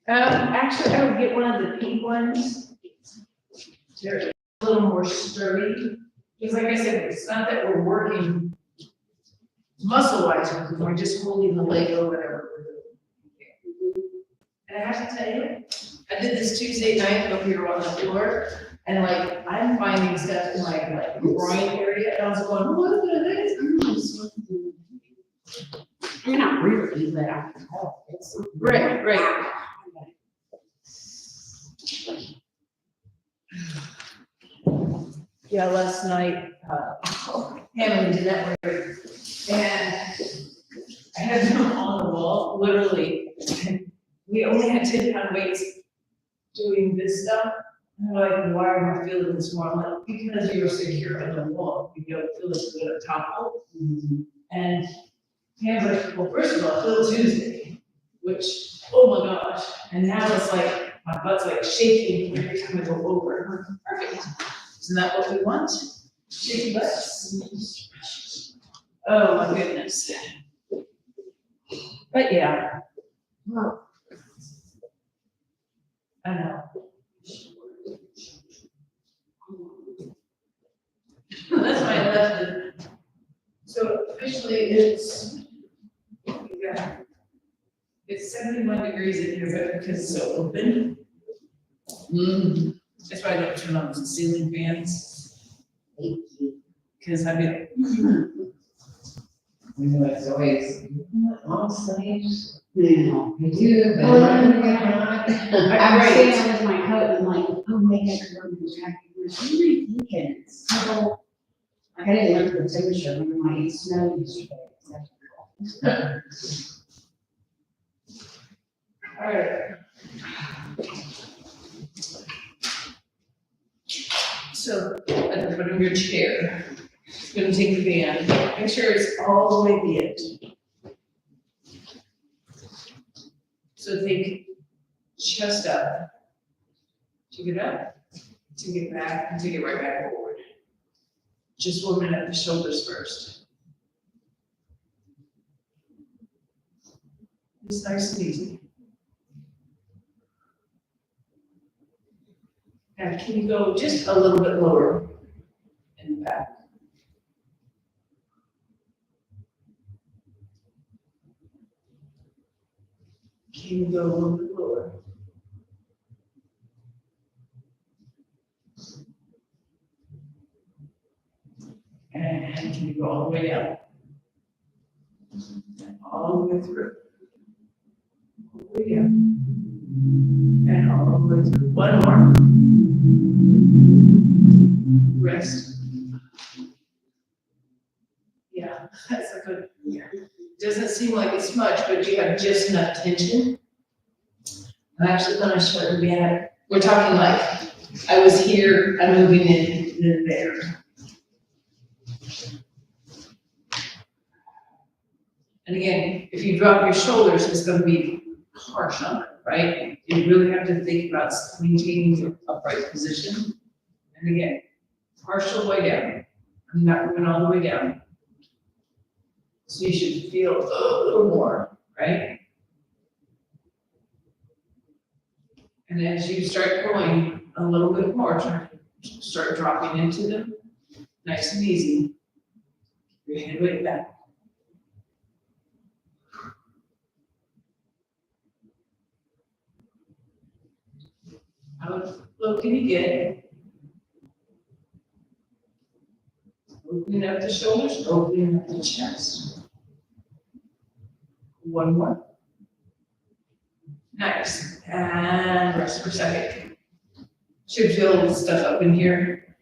Actually, I would get one of the pink ones. They're a little more sturdy. Because like I said, it's not that we're working muscle-wise with them, we're just holding the leg or whatever we're doing. And I have to tell you, I did this Tuesday night up here on the floor, and like, I'm finding stuff in my like groin area, and I was going, what is it? You're not really, but I can tell. Right. Yeah, last night, Hannah did that right, and I had them on the wall, literally. We only had 10-pound weights doing this stuff. And they're like, why am I feeling this more? I'm like, because you're secure on the wall. You don't feel this good at top. And Hannah's like, well, first of all, I feel Tuesday, which, oh my gosh. And now it's like, my butt's like shaking every time I go over. I'm like, perfect. Isn't that what we want? Shaky butts. Oh my goodness. But yeah. I know. That's why I left it. So officially it's, yeah, it's 71 degrees in here, but because it's so open. That's why I don't turn on the ceiling fans. Because I've been. You know, it's always on stage. No, You do, but I'm sitting with my coat and I'm like, oh, maybe I could run the track. I'm really thinking, so, like, I didn't look at the temperature when my snow yesterday. All right. So at the front of your chair, you're gonna take the band, make sure it's all the way bent. So think chest up, take it up, take it back, and take it right back forward. Just warming up the shoulders first. It's nice and easy. Now, can you go just a little bit lower in the back? Can you go a little bit lower? And can you go all the way down? All the way through. All the way down. And all the way through. One more. Rest. Yeah, that's a good, doesn't seem like it's much, but you have just enough tension. I'm actually gonna show you again. We're talking like, I was here, I'm moving in, then there. And again, if you drop your shoulders, it's gonna be harsh on it, right? You really have to think about maintaining your upright position. And again, partial way down. I'm not going all the way down. So you should feel a little more, right? And as you start going a little bit more, start dropping into them, nice and easy. Your head weight back. How low can you get? Opening up the shoulders, opening up the chest. One more. Nice. And rest for a second. Should feel stuff up in here.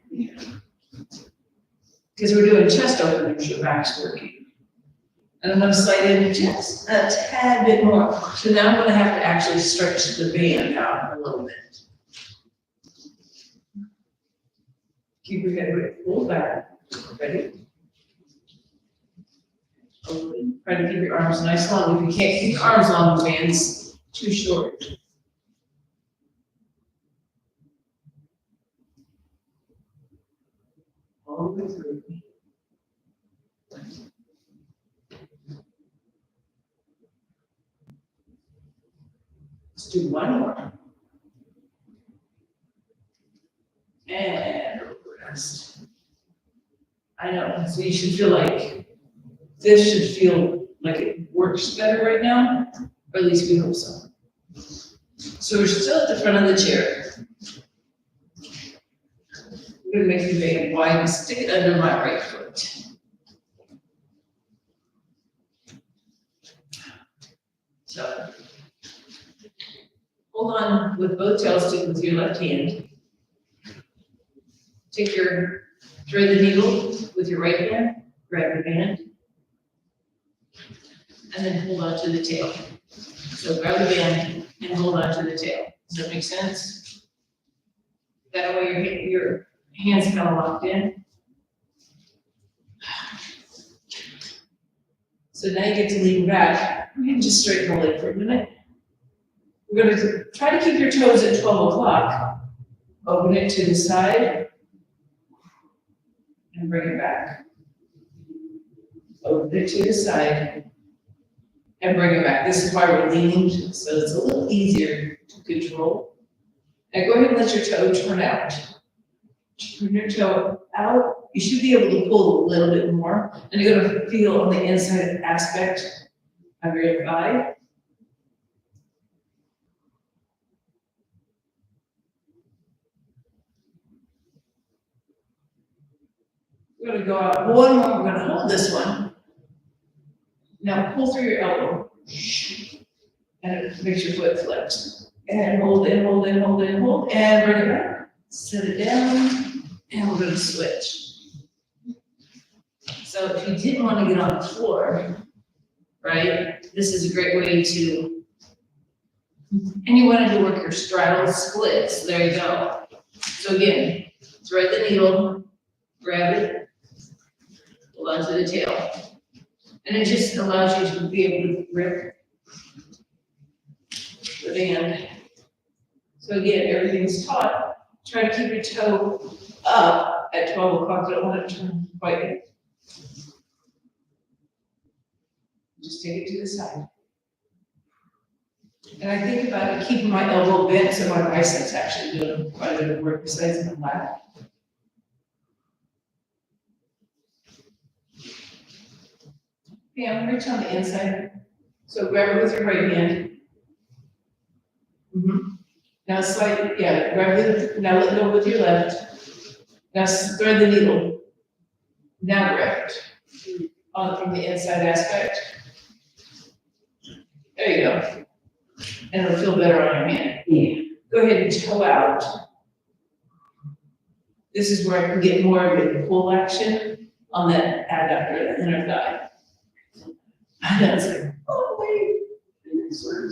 Because we're doing chest openers, your back's working. And I'm going to slide in the chest a tad bit more. So now I'm going to have to actually stretch the band out a little bit. Keep your head weight pulled back. Ready? Open. Try to keep your arms nice and long. If you can't keep your arms long, the band's too short. All the way through. Let's do one more. And rest. I know, so you should feel like, this should feel like it works better right now, or at least we hope so. So we're still at the front of the chair. I'm gonna make the band wide and stick it under my right foot. So, hold on with both tails stick with your left hand. Take your, thread the needle with your right hand, grab your band, and then hold on to the tail. So grab the band and hold on to the tail. Does that make sense? That way your hands kind of locked in. So now you get to lean back. You can just straighten the leg for a minute. We're going to try to keep your toes at 12 o'clock. Open it to the side and bring it back. Open it to the side and bring it back. This is why we're leaning, so it's a little easier to control. Now go ahead and let your toe turn out. Turn your toe out. You should be able to pull a little bit more, and you're going to feel on the inside aspect of your thigh. We're going to go out one more. We're going to hold this one. Now pull through your elbow, and it makes your foot flipped. And hold in, hold in, hold in, hold, and bring it back. Set it down, and we're going to switch. So if you didn't want to get on the floor, right, this is a great way to, and you wanted to work your straddle splits, there you go. So again, thread the needle, grab it, hold on to the tail. And it just allows you to be able to grip the band. So again, everything's taut. Try to keep your toe up at 12 o'clock. Don't want it to turn quite in. Just take it to the side. And I think about it, keeping my elbow bent so my biceps actually doing quite a bit of work besides my lat. Okay, I'm gonna reach on the inside. So grab it with your right hand. Now slide, yeah, grab it, now let go with your left. Now thread the needle. Now grab it on from the inside aspect. There you go. And it'll feel better on your hand. Yeah. Go ahead and toe out. This is where I can get more of the pull action on that adductor, the inner thigh. I know, it's like, oh wait. And it sort of.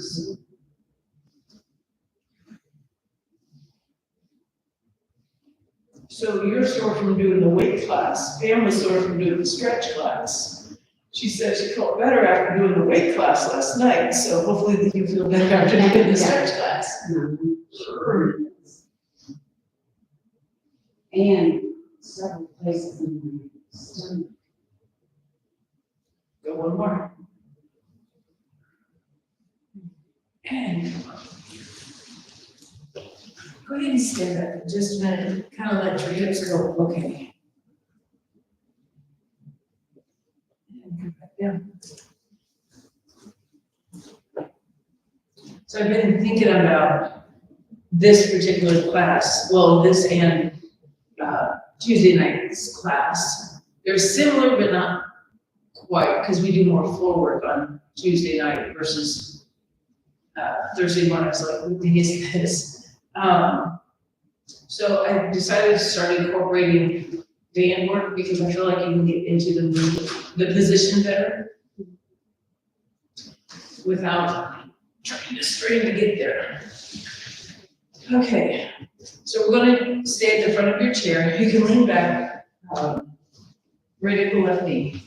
So you're sore from doing the weight class. Pam was sore from doing the stretch class. She said she felt better after doing the weight class last night, so hopefully you feel better after doing the stretch class. Sure. And several places in my stomach. Go one more. And go ahead and stand up for just a minute, kind of let your hips go, okay. And come back down. So I've been thinking about this particular class, well, this and Tuesday night's class. They're similar, but not quite, because we do more floor work on Tuesday night versus Thursday morning. I was like, what is this? So I decided to start incorporating band work because I feel like you can get into the position better without trying to strain to get there. Okay, so we're going to stay at the front of your chair. You can lean back, right at the left knee.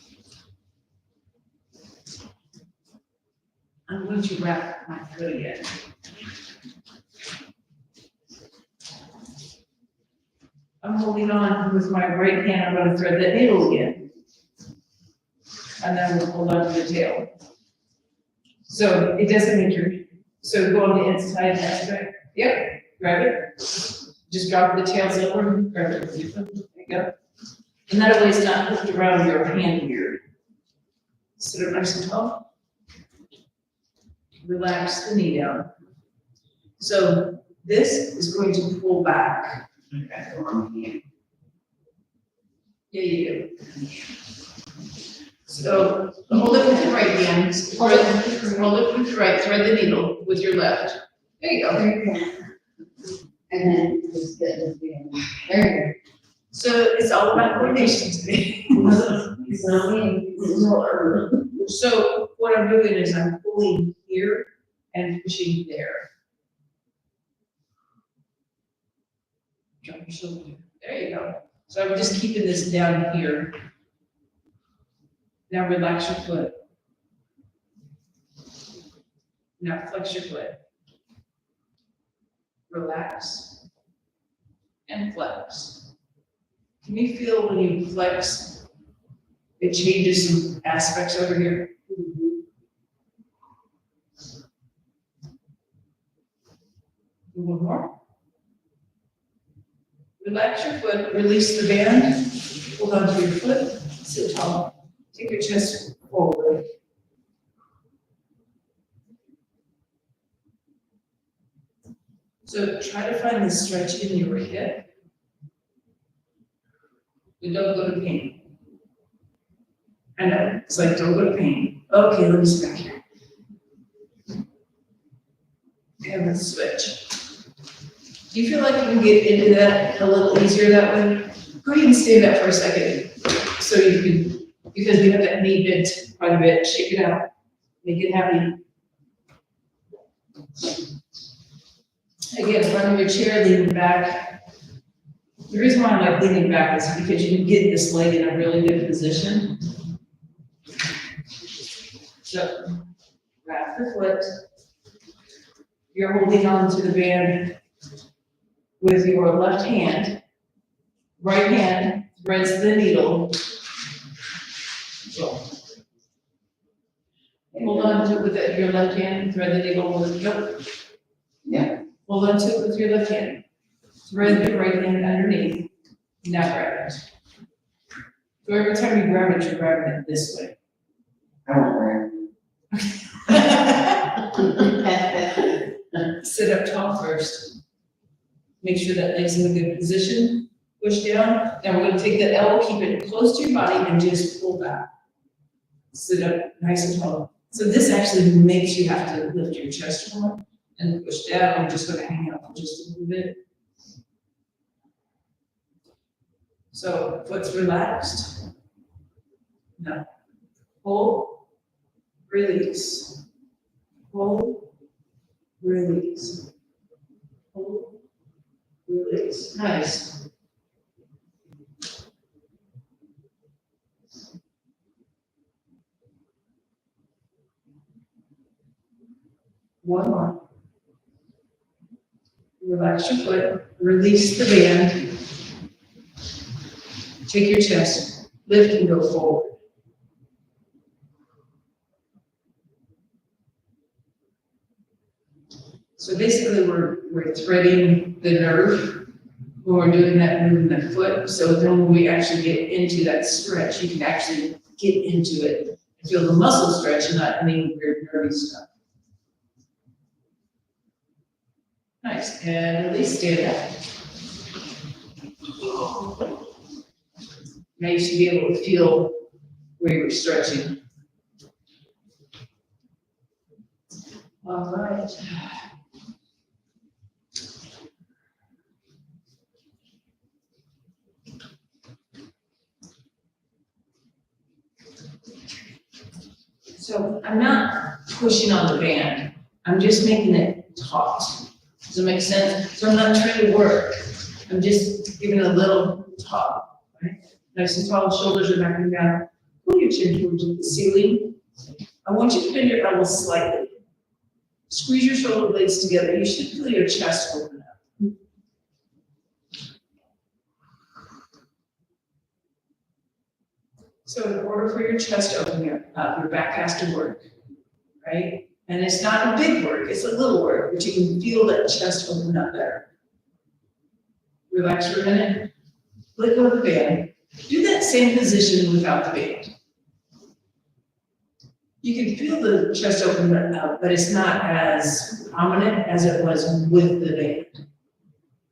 I'm going to wrap my foot again. I'm holding on with my right hand. I'm going to thread that needle again. And then we'll hold on to the tail. So it doesn't make your So go on the inside aspect, yep, grab it. Just drop the tails over, grab it, there you go. And that way it's not hooked around your hand here. Sit up nice and tall. Relax the knee down. So this is going to pull back. Yeah, you do. So hold it with your right hand, hold it with your right, thread the needle with your left. There you go. There you go. And then just get this again. There So it's all about coordination today. you go. It's not me, it's her. So what I'm doing is I'm pulling here and pushing there. Drop your shoulder. There you go. So I'm just keeping this down here. Now relax your foot. Now flex your foot. Relax and flex. Can you feel when you flex, it changes some aspects over here? One more. Relax your foot, release the band, hold on to your foot, sit tall, take your chest forward. So try to find the stretch in your hip. But don't go to pain. I know, it's like, don't go to pain. Okay, let me sit back here. And let's switch. Do you feel like you can get into that a little easier that way? Go ahead and stand up for a second. So you can, because we have that knee bent quite a bit, shake it out, make it happy. Again, from your chair, leaning back. The reason why I like leaning back is because you can get this leg in a really good position. So, wrap the foot. You're holding on to the band with your left hand. Right hand threads the needle. So, hold on to it with your left hand, thread the needle with your, Yeah. hold on to it with your left hand. Thread the right hand underneath. Now grab it. So every time you grab it, you're grabbing it this way. I won't wear Sit up tall first. Make sure that leg's in a good position. Push down. Now we're gonna take that elbow, keep it close to your body, and just pull back. Sit up nice and tall. So this actually makes you have to lift your chest more and push down. I'm just gonna hang out for just a little bit. So foot's relaxed. Now, hold, release. Hold, release. Hold, release. Nice. One more. Relax your foot, release the band. Take your chest, lift and go forward. So basically we're threading the nerve when we're doing that moving the foot. So then when we actually get into that stretch, you can actually get into it and feel the muscle stretch and not any weird nervy stuff. Nice, and release, stand up. Now you should be able to feel where you're stretching. All right. So I'm not pushing on the band. I'm just making it taut. Does it make sense? So I'm not trying to work. I'm just giving it a little taut. Right? Nice and tall, shoulders are backing down. Pull your chin towards the ceiling. I want you to bend your elbows slightly. Squeeze your shoulder blades together. You should feel your chest open up. So in order for your chest to open up, your back has to work, right? And it's not a big work, it's a little work, but you can feel that chest open up there. Relax for a minute, let go of the band. Do that same position without the band. You can feel the chest open up, but it's not as prominent as it was with the band,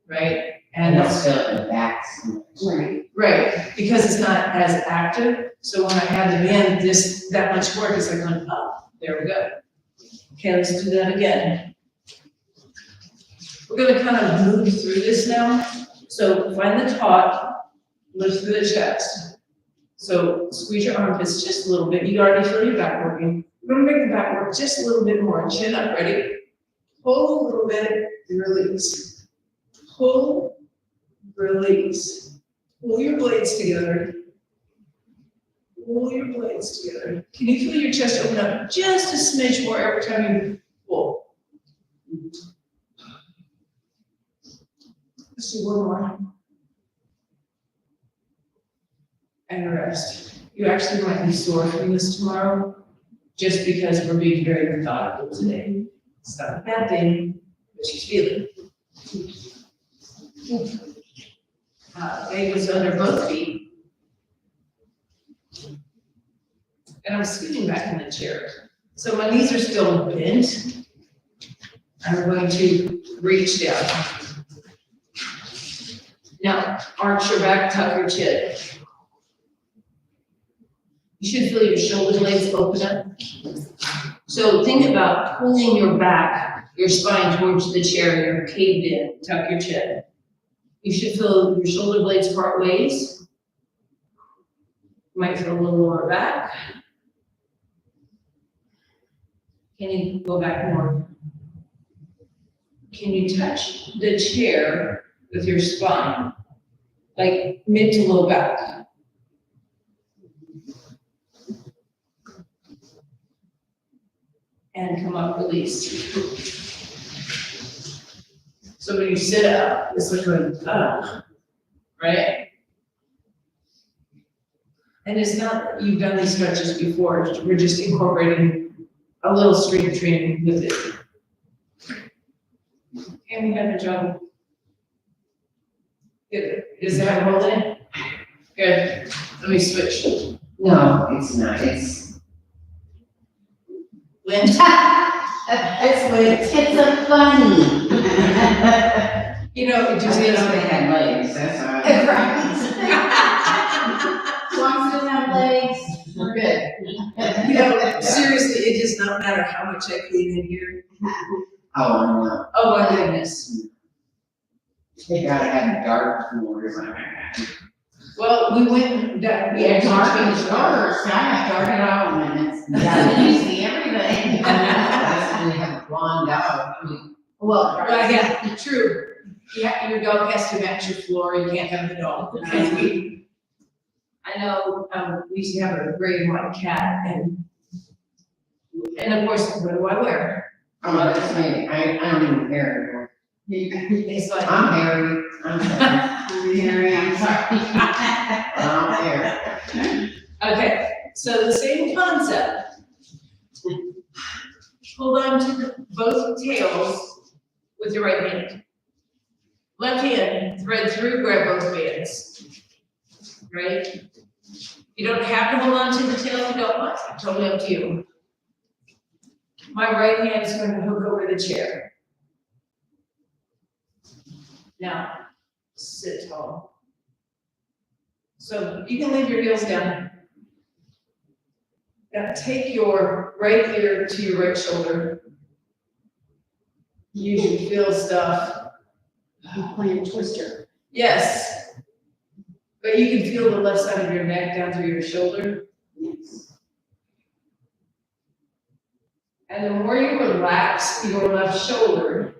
right? And And it's still the backs. Right. right, because it's not as active, so when I have the band, that much work is like going up, there we go. Okay, let's do that again. We're gonna kind of move through this now, so find the top, lift through the chest. So squeeze your armpits just a little bit, you already feel your back working. We're gonna make the back work just a little bit more, chin up, ready? Pull a little bit, release. Pull, release. Pull your blades together. Pull your blades together. Can you feel your chest open up just a smidge more every time you pull? Let's do one more. And rest. You actually might be sore from this tomorrow, just because we're being very methodical today. It's not a bad thing, but she's feeling. Leg was under both feet. And I'm sitting back in the chair. So my knees are still bent. I'm going to reach down. Now, arch your back, tuck your chin. You should feel your shoulder blades open up. So think about pulling your back, your spine towards the chair, you're caved in, tuck your chin. You should feel your shoulder blades part ways. You might feel a little lower back. Can you go back more? Can you touch the chair with your spine, like mid to low back? And come up, release. So when you sit up, it's like going, right? And it's not that you've done these stretches before, we're just incorporating a little strength training with it. And we have a job. Good. Is that holding it? Good. Let me switch. No, it's not, it's. Lynn? It's a funny. You know, it just I is. didn't know they had legs, that's all. As long as it doesn't have legs, we're good. You know, seriously, it does not matter how much I clean in here. Oh, no, Oh my goodness. they gotta have dark floors on that. Well, we went that, Yeah, dark and dark, I have dark at all minutes. Yeah, you see everything. That's when they have a blonde dog, I mean, Well, Well, yeah, true. Yeah, your dog has to match your floor, you can't have the dog. I know, we used to have a gray and white cat, and of course, what do I wear? oh, that's me, I don't even care It's like, anymore. I'm married, I'm sorry, I'm Mary, I'm sorry. I don't care. okay, so the same concept. Hold on to both tails with your right hand. Left hand, thread through, grab both bands. Right? You don't have to hold on to the tail if you don't want, totally up to you. My right hand is going to hook over the chair. Now, sit tall. So you can leave your heels down. Now take your right ear to your right shoulder. Use your feel stuff. I'm playing Twister. Yes. But you can feel the left side of your neck down through your shoulder. Yes. And the more you relax your left shoulder,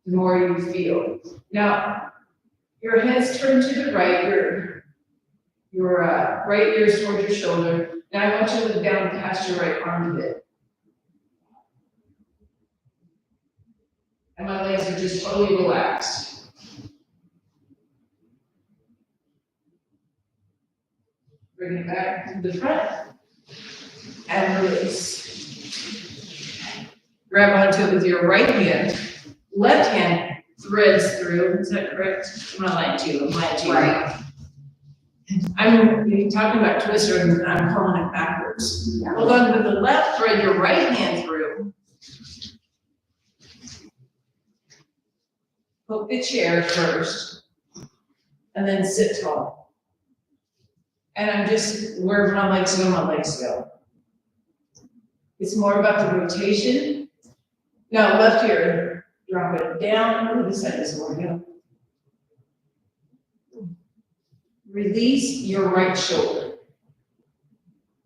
the more you feel. Now, your head's turned to the right, your right ear's towards your shoulder. Now I want you to look down past your right armpit. And my legs are just totally relaxed. Bring it back to the front and release. grab onto it with your right hand, left hand threads through, is that correct? I'm not lying to you, I'm lying to you. Right. I'm talking about twister and I'm calling it backwards. Yeah. Hold on with the left, thread your right hand through. Hook the chair first, and then sit tall. And I'm just, wherever my legs go, my legs go. It's more about the rotation. Now, left ear, drop it down, this side doesn't want to go. Release your right shoulder.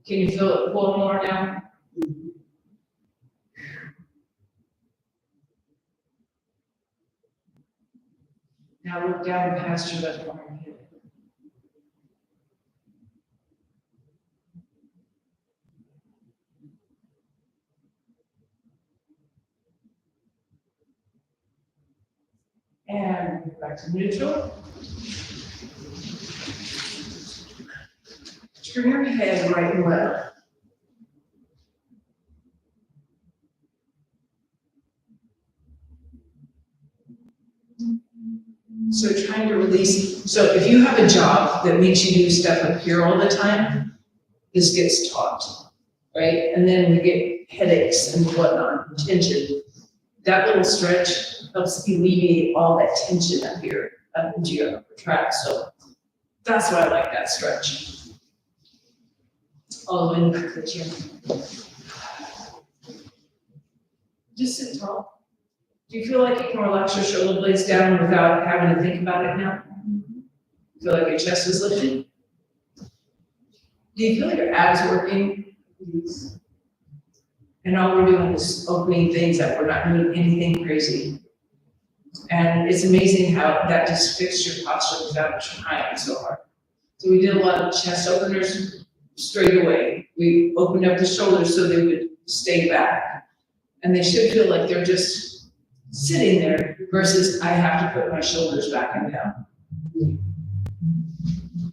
Can you feel it pull more now? Now look down past your left arm. And back to neutral. Turn your head right and left. So trying to release, so if you have a job that makes you do stuff up here all the time, this gets taught, right? And then we get headaches and whatnot, tension. That little stretch helps alleviate all that tension up here, up into your upper tract. So that's why I like that stretch. All the way into the chair. Just sit tall. Do you feel like you can relax your shoulder blades down without having to think about it now? Feel like your chest is lifted? Do you feel like your abs working? And all we're doing is opening things that we're not doing anything crazy. And it's amazing how that just fixed your posture without trying so hard. So we did a lot of chest openers straight away. We opened up the shoulders so they would stay back. And they should feel like they're just sitting there versus I have to put my shoulders back and down.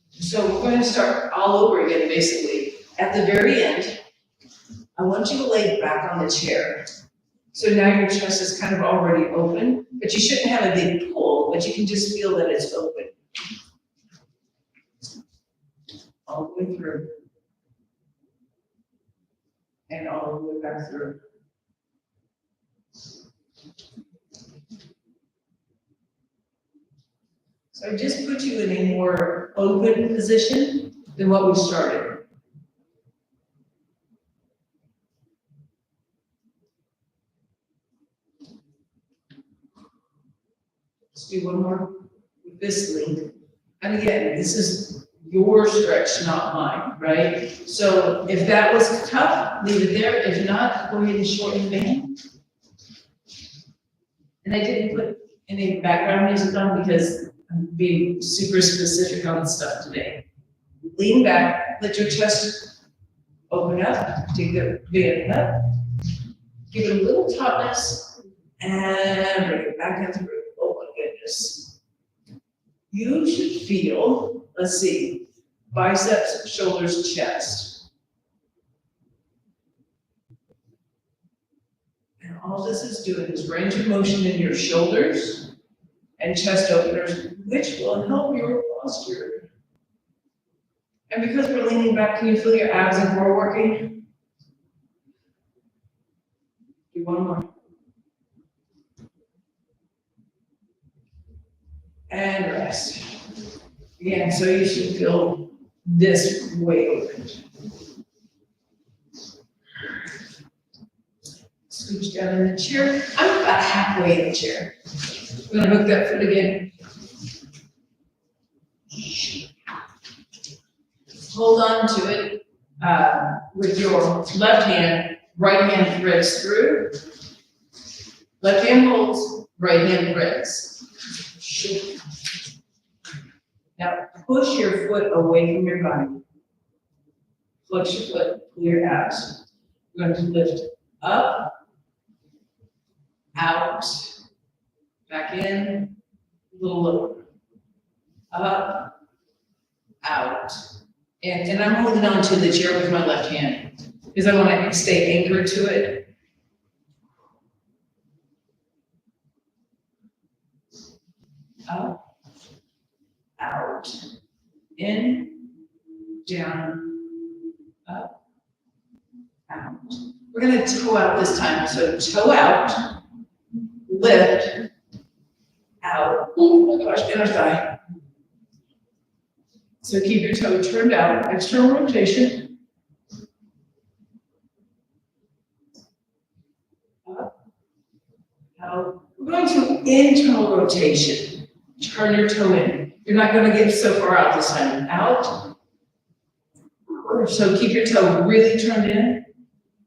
So we're going to start all over again, basically. At the very end, I want you to lay back on the chair. So now your chest is kind of already open, but you shouldn't have a big pull, but you can just feel that it's open. All the way through. And all the way back through. So I just put you in a more open position than what we started. Let's do one more with this link. And again, this is your stretch, not mine, right? So if that was tough, leave it there. If not, go ahead and shorten the band. And I didn't put any background music on because I'm being super specific on stuff today. Lean back, let your chest open up, take the band up, give it a little tautness, and bring it back into the room. Oh my goodness. You should feel, let's see, biceps, shoulders, chest. And all this is doing is range of motion in your shoulders and chest openers, which will help your posture. And because we're leaning back, can you feel your abs and core working? Do one more. And rest. Again, so you should feel this way open. Scooch down in the chair. I'm about halfway in the chair. I'm gonna hook that foot again. Hold on to it with your left hand, right hand threads through. Left hand holds, right hand threads. Now push your foot away from your body. Flex your foot, pull your abs. We're going to lift up, out, back in, a little lower. Up, out. And I'm holding on to the chair with my left hand because I want to stay anchored to it. up, out, in, down, up, out. We're gonna toe out this time, so toe out, lift, out, oh my gosh, inner thigh. So keep your toe turned out, external rotation. Up, out. We're going to internal rotation. Turn your toe in. You're not going to get so far out this time. Out. So keep your toe really turned in,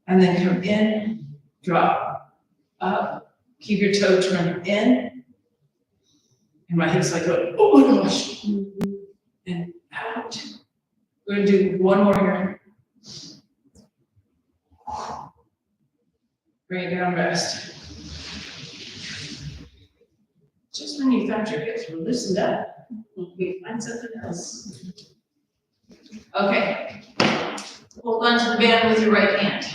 and then come in, drop, up. Keep your toe turned in. And my hips like going, oh my gosh. And out. We're going to do one more here. Bring it down, rest. Just when you thought your hips were loosened up, we find something else. Okay. Hold on to the band with your right hand.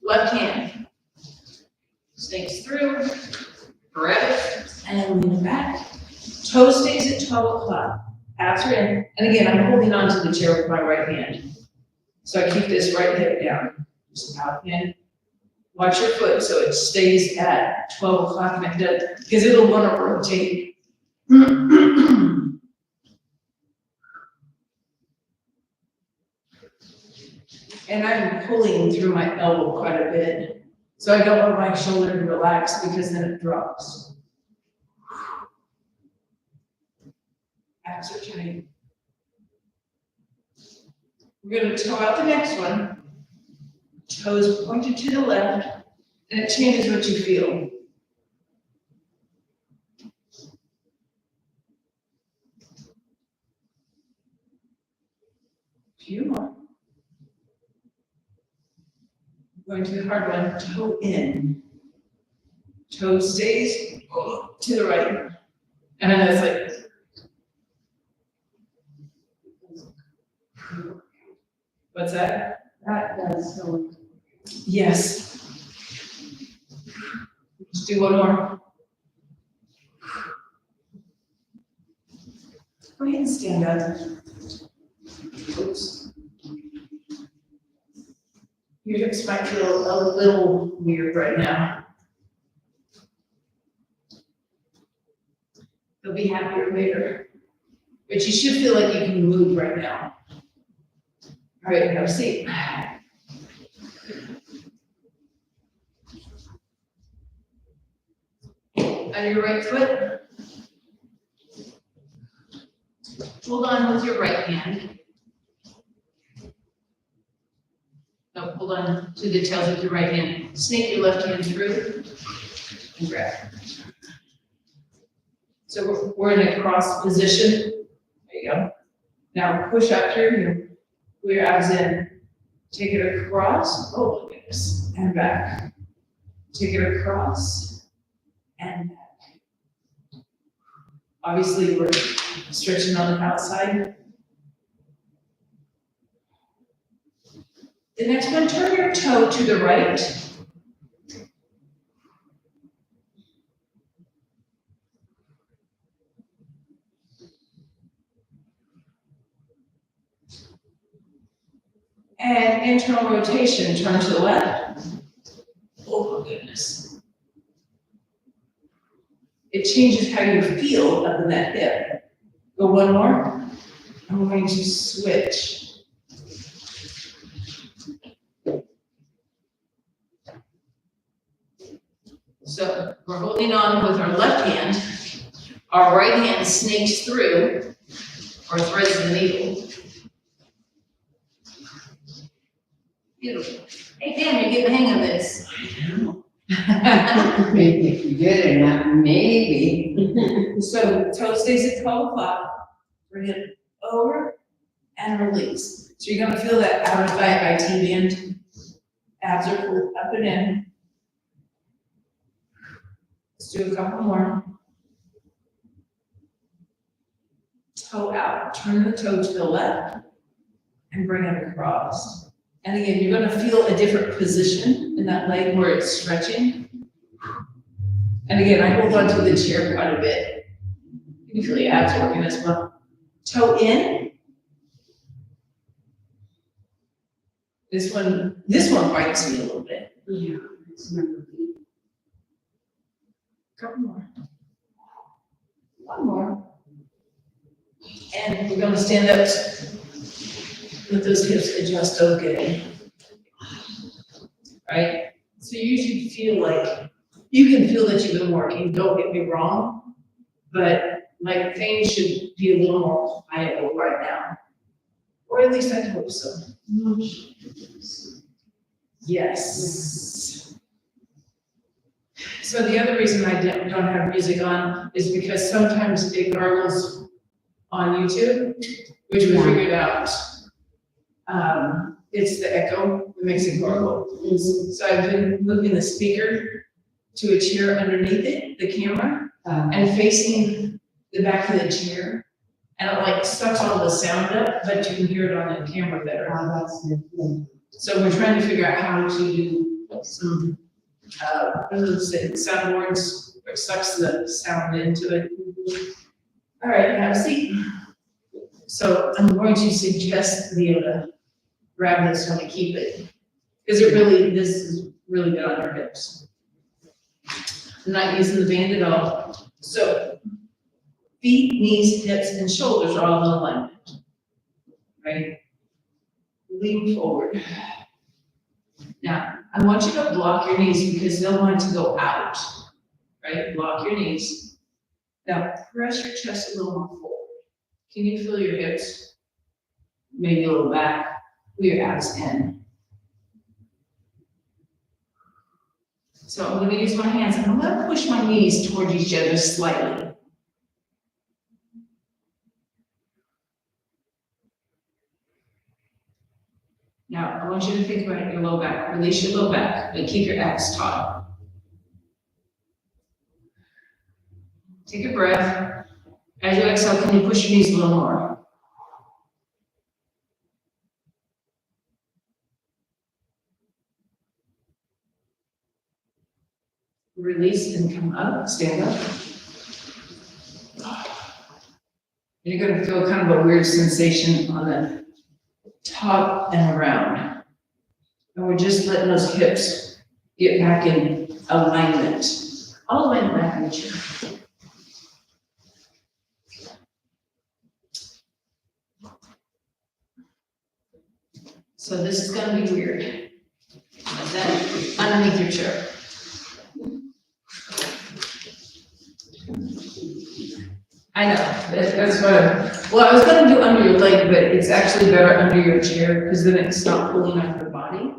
Left hand. Snakes through. Grab it and lean it back. Toe stays at 12 o'clock. Abs are in. And again, I'm holding on to the chair with my right hand. So I keep this right hip down. Just out in. Watch your foot so it stays at 12 o'clock and it does, because it'll want to rotate. And I'm pulling through my elbow quite a bit. So I don't want my shoulder to relax because then it drops. Abs are tight. We're going to toe out the next one. Toes pointed to the left, and it changes what you feel. Few more. Going to the hard one, toe in. Toe stays to the right. And then it's like, what's that? That does go. Yes. Let's do one more. Go ahead and stand up. Oops. Your hips might feel a little weird right now. They'll be happier later. But you should feel like you can move right now. All right, have a seat. On your right foot, hold on with your right hand. No, hold on to the tails with your right hand. Snake your left hand through and grab. So we're in a cross position. There you go. Now push up here, pull your abs in. Take it across, oh my goodness, and back. Take it across and back. Obviously, we're stretching on the outside. The next one, turn your toe to the right. And internal rotation, turn to the left. Oh my goodness. It changes how you feel up in that hip. Go one more. And we're going to switch. So we're holding on with our left hand. Our right hand snakes through or threads the needle. Beautiful. Hey, Dan, you're getting the hang of this. Maybe if you did it, not maybe. So toe stays at 12 o'clock. Bring it over and release. So you're going to feel that outer thigh IT band. Abs are pulled up and in. Let's do a couple more. Toe out. Turn the toe to the left and bring it across. And again, you're going to feel a different position in that leg where it's stretching. And And again, I hold on to the chair quite a bit. You can feel the abs working as well. Toe in. This one bites me a little bit. Yeah, it's never been. Couple more. One more. And we're gonna stand up. Let those hips adjust okay. Right? So you should feel like, you can feel that you've been working, don't get me wrong, but like things should be a little more pliable right now. Or at least I hope so. Yes. So the other reason I don't have music on is because sometimes it gargles on YouTube, which we figured out. It's the echo that makes it gargle. So I've been moving the speaker to a chair underneath it, the camera, and facing the back of the chair. And it like sucks all the sound up, but you can hear it on the camera better. That's good. So we're trying to figure out how to do some, soundboards, or sucks the sound into it. All right, have a seat. So I'm going to suggest Leona grab this one and keep it. Because this is really good on her hips. I'm not using the band at all. So feet, knees, hips, and shoulders are all in alignment. Right? Lean forward. Now, I want you to block your knees because they'll want to go out. Right? Block your knees. Now, press your chest a little more forward. Can you feel your hips? Maybe a little back. Feel your abs in. So I'm going to use my hands and I'm going to push my knees toward each other slightly. Now, I want you to think about your low back. Release your low back, but keep your abs taut. Take a breath. As you exhale, can you push your knees a little more? Release and come up, stand up. You're going to feel kind of a weird sensation on the top and around. And we're just letting those hips get back in alignment. All the way back in the chair. So this is going to be weird. Like that, underneath your chair. I know, that's what, well, I was gonna do under your leg, but it's actually better under your chair, because then it's not pulling on your body.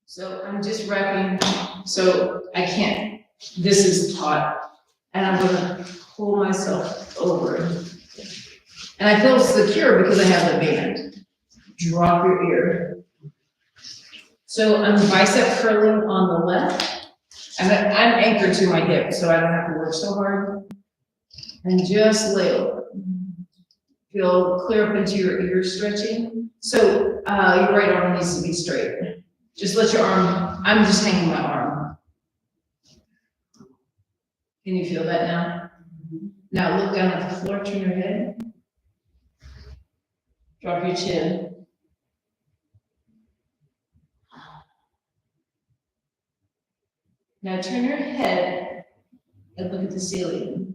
So I'm just wrapping, so I can't, this is taut, and I'm gonna pull myself over. And I feel secure because I have the band. Drop your ear. So I'm bicep curling on the left. And I'm anchored to my hip, so I don't have to work so hard. And just lay over. Feel clear up into your ear stretching. So your right arm needs to be straight. Just let your arm, I'm just hanging my arm. Can you feel that now? Now look down at the floor, turn your head. Drop your chin. Now turn your head and look at the ceiling.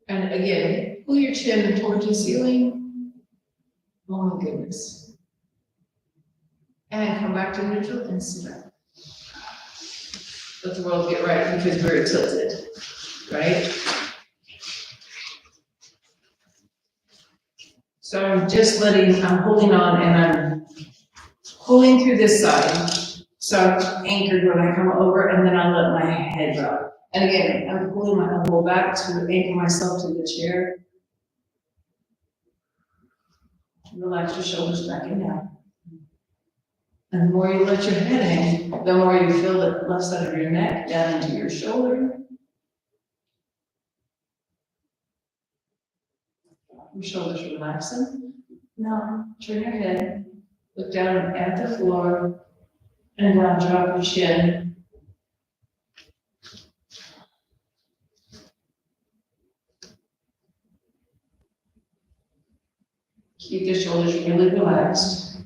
And again, pull your chin towards the ceiling. Oh my goodness. And come back to neutral and sit up. Let the world get right because we're tilted, right? So I'm just I'm holding on and I'm pulling through this side. So I'm anchored when I come over, and then I let my head drop. And again, I'm pulling my elbow back to anchor myself to the chair. Relax your shoulders back and down. And the more you let your head hang, the more you feel the left side of your neck down into your shoulder. Your shoulders relaxing. Now, turn your head, look down at the floor. And now drop your chin. Keep the shoulders really relaxed.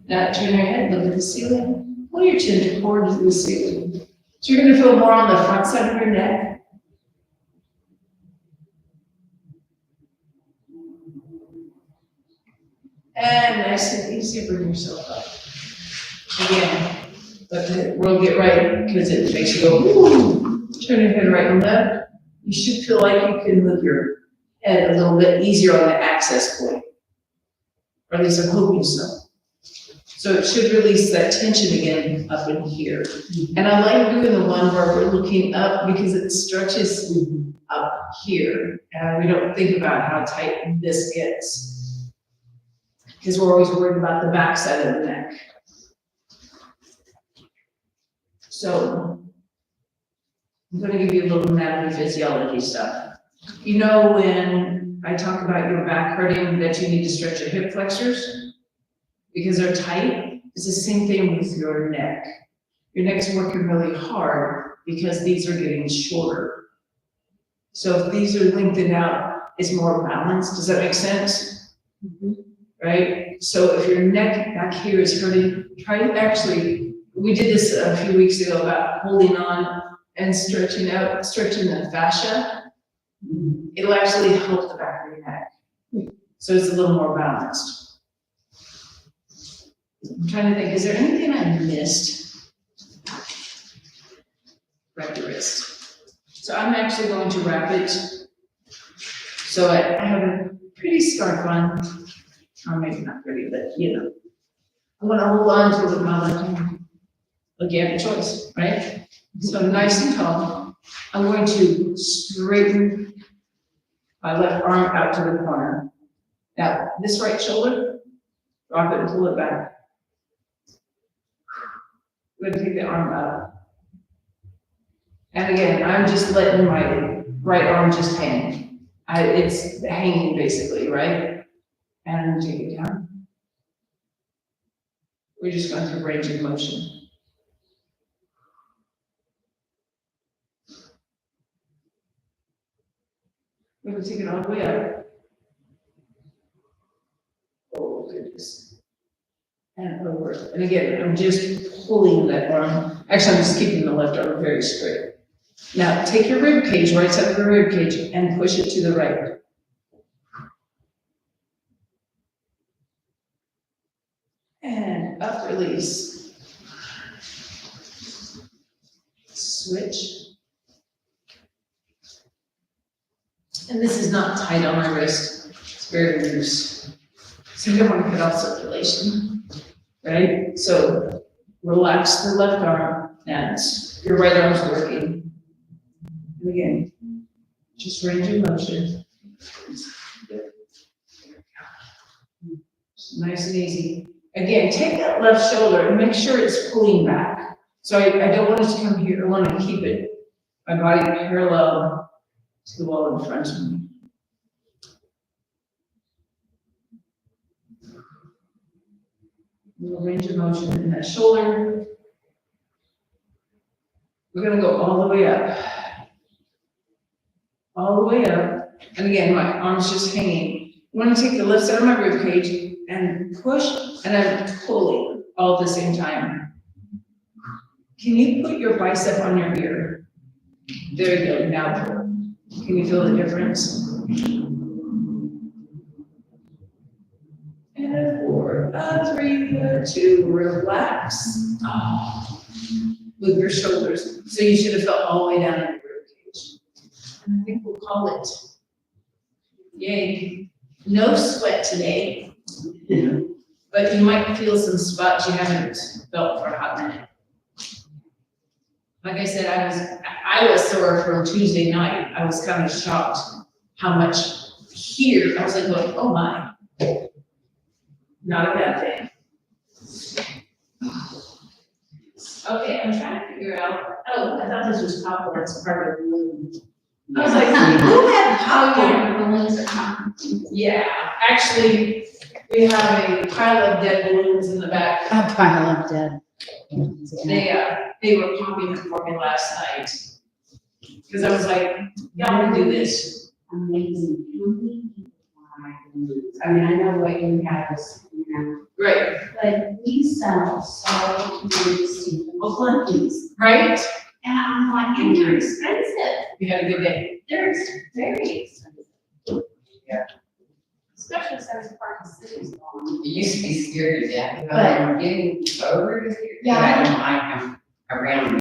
Now turn your head, look at the ceiling. Pull your chin towards the ceiling. So you're gonna feel more on the front side of your neck. And nice and easy, bring yourself up. Again, let the world get right, because it makes you go, ooh. Turn your head right and left. You should feel like you can move your head a little bit easier on the access point. Or at least I'm hoping so. So it should release that tension again up in here. And I like doing the one where we're looking up because it stretches up here. And we don't think about how tight this gets. Because we're always worried about the back side of the neck. So I'm going to give you a little anatomy physiology stuff. You know when I talk about your back hurting that you need to stretch your hip flexors because they're tight? It's the same thing with your neck. Your neck's working really hard because these are getting shorter. So if these are lengthened out, it's more balanced. Does that make sense? Right? So if your neck back here is hurting, try to actually, we did this a few weeks ago about holding on and stretching out, stretching the fascia. It'll actually help the back of your neck. So it's a little more balanced. I'm trying to think, is there anything I missed? Wrap your wrist. So I'm actually going to wrap it. So I have a pretty scarf on, or maybe not pretty, but you know. I'm gonna hold on to it with my left hand. Look, you have a choice, right? So nice and tall. I'm going to straighten my left arm out to the corner. Now, this right shoulder, drop it and pull it back. I'm gonna take the arm out. And again, I'm just letting my right arm just hang. It's hanging basically, right? And take it down. We're just going through range of motion. We're going to take it all the way up. Oh, goodness. And over. And again, I'm just pulling that arm. Actually, I'm just keeping the left arm very straight. Now, take your rib cage, right side of your rib cage, and push it to the right. And up, release. Switch. And this is not tight on my wrist, it's very loose. So you don't want to cut off circulation, right? So relax the left arm and your right arm's working. And again, just range of motion. Nice and easy. Again, take that left shoulder and make sure it's pulling back. So I don't want it to come here, I want to keep it, my body parallel to the wall in front of me. Little range of motion in that shoulder. We're gonna go all the way up. All the way up. And again, my arm's just hanging. I'm gonna take the left side of my rib cage and push, and I'm pulling all at the same time. Can you put your bicep on your ear? There you go, now pull. Can you feel the difference? And 4, 3, 2, relax. Oh. Move your shoulders. So you should have felt all the way down in your rib cage. And I think we'll call it. Yay. No sweat today. But you might feel some spots you haven't felt for a hot minute. Like I said, I was sore from Tuesday night. I was kind of shocked how much here, I was like going, oh my. Not a bad thing. Okay, I'm trying to figure out, oh, I thought this was popcorn, it's part of the balloon. I was like, who had popcorn? Balloons are popcorn. Yeah, actually, we have a pile of dead balloons in the back. A pile of dead. They were popping it for me last night. Cause I was like, yeah, I'm gonna do this. Amazing. How many people buy balloons? I mean, I know what you have is, you know, Right. but we sell so many simple cookies. Right? And I'm like, and they're expensive. You had a good day. They're very expensive. Yeah. Especially since part of the city's gone. It used to be scary to death, but But- I'm getting over it. Yeah. I don't like them around